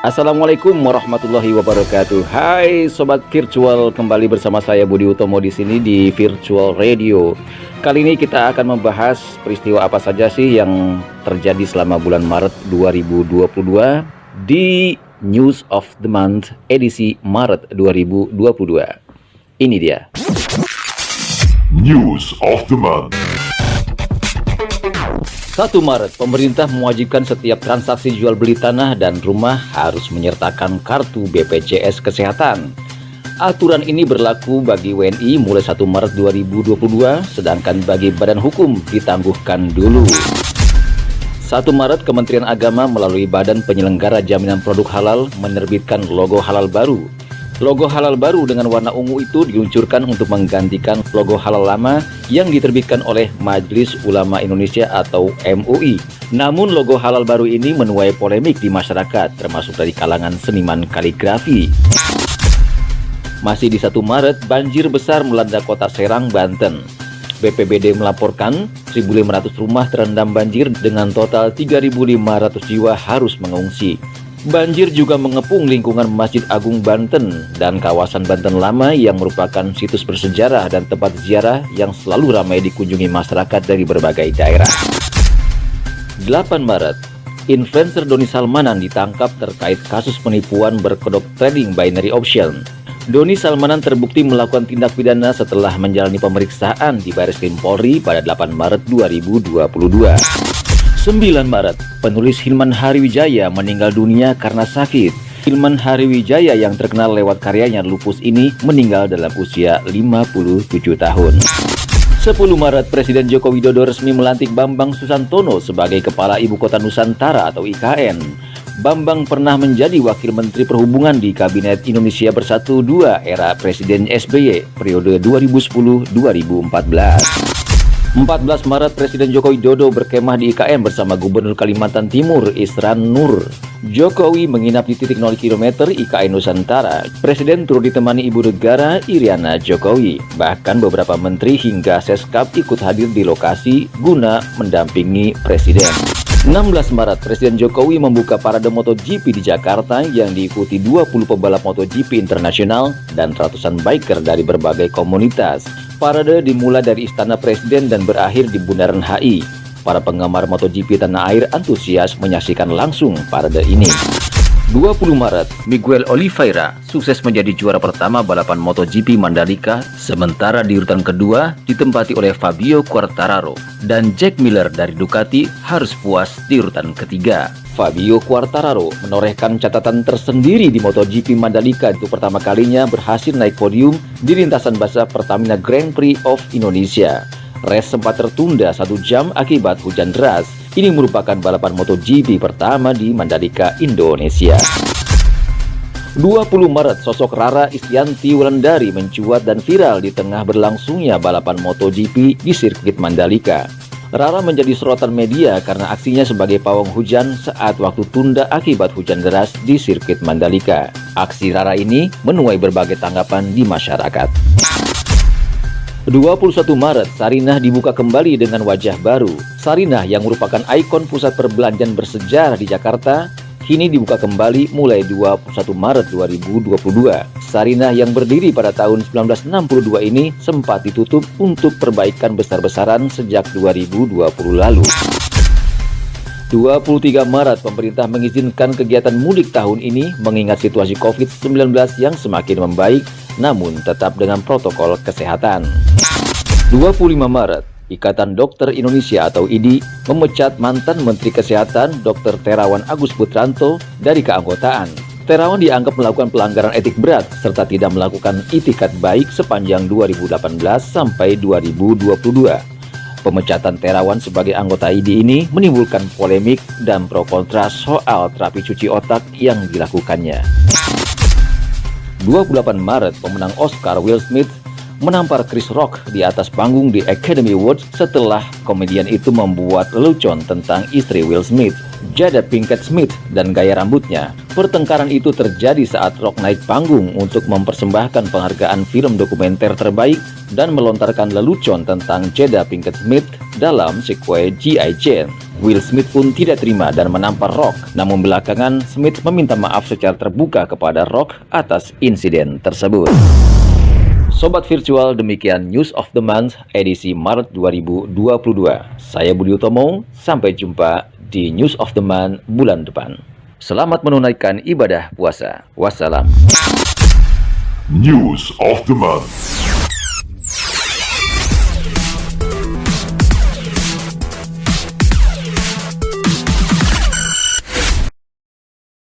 Assalamualaikum warahmatullahi wabarakatuh. Hai sobat virtual, kembali bersama saya Budi Utomo di sini di Virtual Radio. Kali ini kita akan membahas peristiwa apa saja sih yang terjadi selama bulan Maret 2022 di News of the Month edisi Maret 2022. Ini dia News of the Month. 1 Maret, pemerintah mewajibkan setiap transaksi jual beli tanah dan rumah harus menyertakan kartu BPJS Kesehatan. Aturan ini berlaku bagi WNI mulai 1 Maret 2022, sedangkan bagi badan hukum ditangguhkan dulu. 1 Maret, Kementerian Agama melalui Badan Penyelenggara Jaminan Produk Halal menerbitkan logo halal baru. Logo halal baru dengan warna ungu itu diluncurkan untuk menggantikan logo halal lama yang diterbitkan oleh Majelis Ulama Indonesia atau MUI. Namun logo halal baru ini menuai polemik di masyarakat, termasuk dari kalangan seniman kaligrafi. Masih di 1 Maret, banjir besar melanda kota Serang, Banten. BPBD melaporkan 1.500 rumah terendam banjir dengan total 3.500 jiwa harus mengungsi. Banjir juga mengepung lingkungan Masjid Agung Banten dan kawasan Banten Lama yang merupakan situs bersejarah dan tempat ziarah yang selalu ramai dikunjungi masyarakat dari berbagai daerah. 8 Maret, influencer Doni Salmanan ditangkap terkait kasus penipuan berkedok trading binary option. Doni Salmanan terbukti melakukan tindak pidana setelah menjalani pemeriksaan di Barreskrim Polri pada 8 Maret 2022. 9 Maret, penulis Hilman Hariwijaya meninggal dunia karena sakit. Hilman Hariwijaya yang terkenal lewat karyanya Lupus ini meninggal dalam usia 57 tahun. 10 Maret, Presiden Joko Widodo resmi melantik Bambang Susantono sebagai Kepala Ibu Kota Nusantara atau IKN. Bambang pernah menjadi Wakil Menteri Perhubungan di Kabinet Indonesia Bersatu II era Presiden SBY periode 2010-2014. 14 Maret, Presiden Joko Widodo berkemah di IKN bersama Gubernur Kalimantan Timur Isran Nur. Jokowi menginap di titik 0 km IKN Nusantara. Presiden turut ditemani Ibu Negara Iriana Jokowi. Bahkan beberapa menteri hingga Seskap ikut hadir di lokasi guna mendampingi Presiden. 16 Maret, Presiden Jokowi membuka parade MotoGP di Jakarta yang diikuti 20 pebalap MotoGP internasional dan ratusan biker dari berbagai komunitas. Parade dimulai dari Istana Presiden dan berakhir di Bundaran HI. Para penggemar MotoGP tanah air antusias menyaksikan langsung parade ini. 20 Maret, Miguel Oliveira sukses menjadi juara pertama balapan MotoGP Mandalika, sementara di urutan kedua ditempati oleh Fabio Quartararo, dan Jack Miller dari Ducati harus puas di urutan ketiga. Fabio Quartararo menorehkan catatan tersendiri di MotoGP Mandalika untuk pertama kalinya berhasil naik podium di lintasan basah Pertamina Grand Prix of Indonesia. Race sempat tertunda 1 jam akibat hujan deras. Ini merupakan balapan MotoGP pertama di Mandalika, Indonesia. 20 Maret, sosok Rara Istianti Wulandari mencuat dan viral di tengah berlangsungnya balapan MotoGP di sirkuit Mandalika. Rara menjadi sorotan media karena aksinya sebagai pawang hujan saat waktu tunda akibat hujan deras di sirkuit Mandalika. Aksi Rara ini menuai berbagai tanggapan di masyarakat. 21 Maret, Sarinah dibuka kembali dengan wajah baru. Sarinah yang merupakan ikon pusat perbelanjaan bersejarah di Jakarta, kini dibuka kembali mulai 21 Maret 2022. Sarinah yang berdiri pada tahun 1962 ini sempat ditutup untuk perbaikan besar-besaran sejak 2020 lalu. 23 Maret, pemerintah mengizinkan kegiatan mudik tahun ini mengingat situasi COVID-19 yang semakin membaik, namun tetap dengan protokol kesehatan. 25 Maret, Ikatan Dokter Indonesia atau IDI memecat mantan Menteri Kesehatan Dr. Terawan Agus Putranto dari keanggotaan. Terawan dianggap melakukan pelanggaran etik berat serta tidak melakukan itikat baik sepanjang 2018 sampai 2022. Pemecatan Terawan sebagai anggota IDI ini menimbulkan polemik dan pro kontra soal terapi cuci otak yang dilakukannya. 28 Maret, pemenang Oscar Will Smith menampar Chris Rock di atas panggung di Academy Awards setelah komedian itu membuat lelucon tentang istri Will Smith, Jada Pinkett Smith, dan gaya rambutnya. Pertengkaran itu terjadi saat Rock naik panggung untuk mempersembahkan penghargaan film dokumenter terbaik dan melontarkan lelucon tentang Jada Pinkett Smith dalam sequel G.I. Jane. Will Smith pun tidak terima dan menampar Rock. Namun belakangan Smith meminta maaf secara terbuka kepada Rock atas insiden tersebut. Sobat virtual, demikian News of the Month edisi Maret 2022. Saya Budi Utomo, sampai jumpa di News of the Month bulan depan. Selamat menunaikan ibadah puasa. Wassalam. News of the Month.